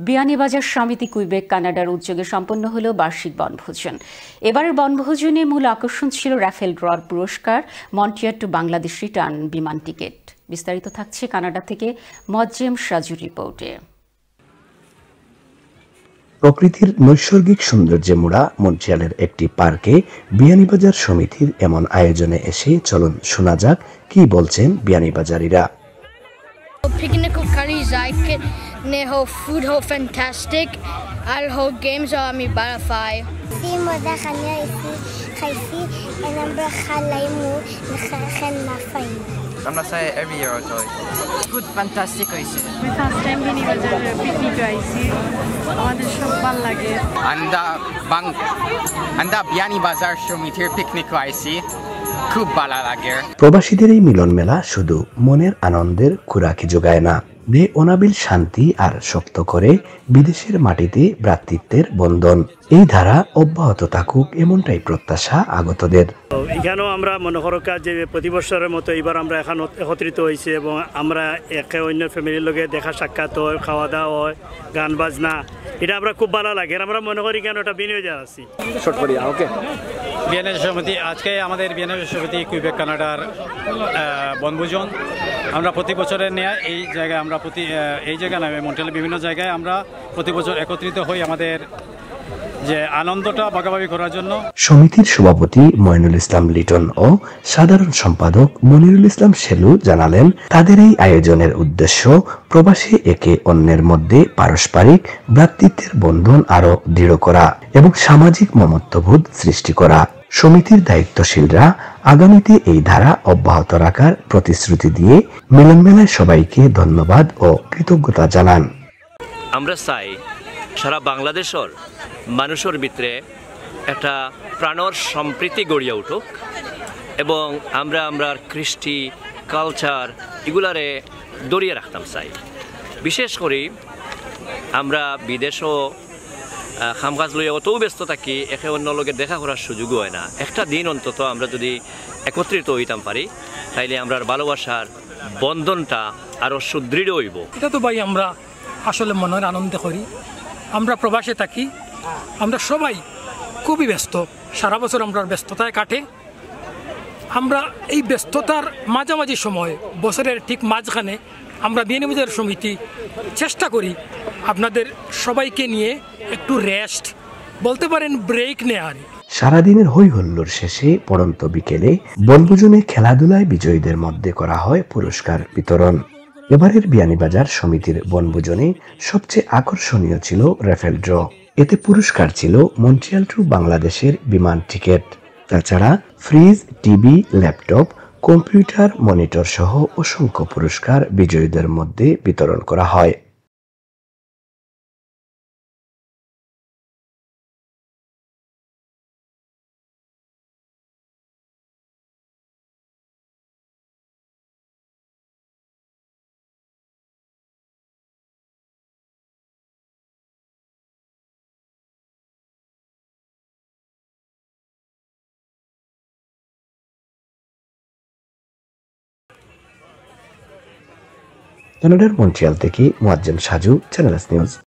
বিয়ানীবাজার সমিতি কুইবেক কানাডার উদ্যোগে সম্পন্ন হলো বার্ষিক বনভোজন। এবারের বনভোজনে মূল আকর্ষণ ছিল রাফেল ড্রর পুরস্কার, মন্ট্রিয়াল টু বাংলাদেশ রিটার্ন বিমান টিকিট। বিস্তারিত থাকছে কানাডা থেকে মোয়াজ্জেম সাজুর রিপোর্টে। প্রকৃতির নৈসর্গিক সৌন্দর্যে মোড়া মন্ট্রিয়ালের একটি পার্কে বিয়ানীবাজার সমিতির এমন আয়োজনে এসে চলুন শোনা যাক কি বলছেন বিয়ানীবাজারিরা। Picnic och Karizaike, ne ho food ho fantastic, all ho games ho ami barafai. في مدة خليها خايفي أنا بخليمو نخن نفاي. I'm not saying every year or toy. Good, fantastic হইছে। আমি ফার্স্ট টাইম বিয়ানীবাজার পিকনিক আইছি, আমাদের সব ভালো লাগে। আন্দা বিয়ানীবাজার সমিতির পিকনিক আইছি, খুব ভালো লাগে। প্রবাসীদের এই মিলন মেলা শুধু মনের আনন্দের খোরাকি যোগায় না, অনাবিল শান্তি আর শক্ত করে বিদেশের মাটিতে ভ্রাতৃত্বের বন্ধন। এই ধারা অব্যাহত থাকুক এমনটাই প্রত্যাশা আগতদের। এখানেও আমরা মনে করো যে প্রতি বছরের মতো এবার আমরা এখন একত্রিত হয়েছি এবং আমরা একে অন্য ফ্যামিলির লগে দেখা সাক্ষাৎ হয়, খাওয়া দাওয়া হয়, গান বাজনা, এটা আমরা খুব ভালো লাগে। আমরা মনে করি কেন এটা বিনিয়োগে আছি। বিয়ানীবাজার সমিতি আজকে আমাদের বিয়ানীবাজার সমিতি কুইবেক কানাডার বনভোজন আমরা প্রতি বছরের নেয়া এই জায়গায় আমরা এই জায়গায় নয় মন্ট্রিয়ালের বিভিন্ন জায়গায় আমরা প্রতি বছর একত্রিত হই আমাদের যে আনন্দটা ভাগাভাগি করার জন্য। সমিতির সভাপতি মইনুল ইসলাম লিটন ও সাধারণ সম্পাদক মনিরুল ইসলাম শেলু জানালেন, তাদের এই আয়োজনের উদ্দেশ্য প্রবাসী একে অন্যের মধ্যে পারস্পরিক ভ্রাতৃত্বের বন্ধন আরো দৃঢ় করা এবং সামাজিক মমত্ববোধ সৃষ্টি করা। সমিতির দায়িত্বশীলরা আগামীতে এই ধারা অব্যাহত রাখার প্রতিশ্রুতি দিয়ে মিলন মেলায় সবাইকে ধন্যবাদ ও কৃতজ্ঞতা জানান। আমরা চাই সারা বাংলাদেশের মানুষের ভিতরে একটা প্রাণর সম্প্রীতি গড়িয়া উঠুক এবং আমরা কৃষ্টি কালচার এগুলারে দড়িয়ে রাখতাম চাই। বিশেষ করে আমরা বিদেশও কামকাজ লইয়া অতও ব্যস্ত থাকি, একে অন্য লোকের দেখা করার সুযোগও হয় না। একটা দিন অন্তত আমরা যদি একত্রিত হইতাম পারি তাইলে আমরা ভালোবাসার বন্ধনটা আরও সুদৃঢ় হইব। এটা তো ভাই আমরা আসলে মনের আনন্দে করি। আমরা প্রবাসে থাকি, আমরা সবাই খুবই ব্যস্ত, সারা বছর আমরা ব্যস্ততায় কাটে। আমরা এই ব্যস্ততার মাঝামাঝি সময় বছরের ঠিক মাঝখানে আমরা বিয়ানীবাজার সমিতি চেষ্টা করি আপনাদের সবাইকে নিয়ে একটু রেস্ট বলতে পারেন ব্রেক নেয়ার। সারাদিনের হই হল্লোর শেষে পড়ন্ত বিকেলে বনভোজনে খেলাধুলায় বিজয়ীদের মধ্যে করা হয় পুরস্কার বিতরণ। এবারের বিয়ানীবাজার সমিতির বনভোজনে সবচেয়ে আকর্ষণীয় ছিল রাফেল ড্র। এতে পুরস্কার ছিল মন্ট্রিয়াল টু বাংলাদেশের বিমান টিকিট। তাছাড়া fridge, TV, laptop, computer, monitor সহ অসংখ্য পুরস্কার বিজয়ীদের মধ্যে বিতরণ করা হয়। কানাডার মন্ট্রিয়াল থেকে Moazzem Saju, channel S news.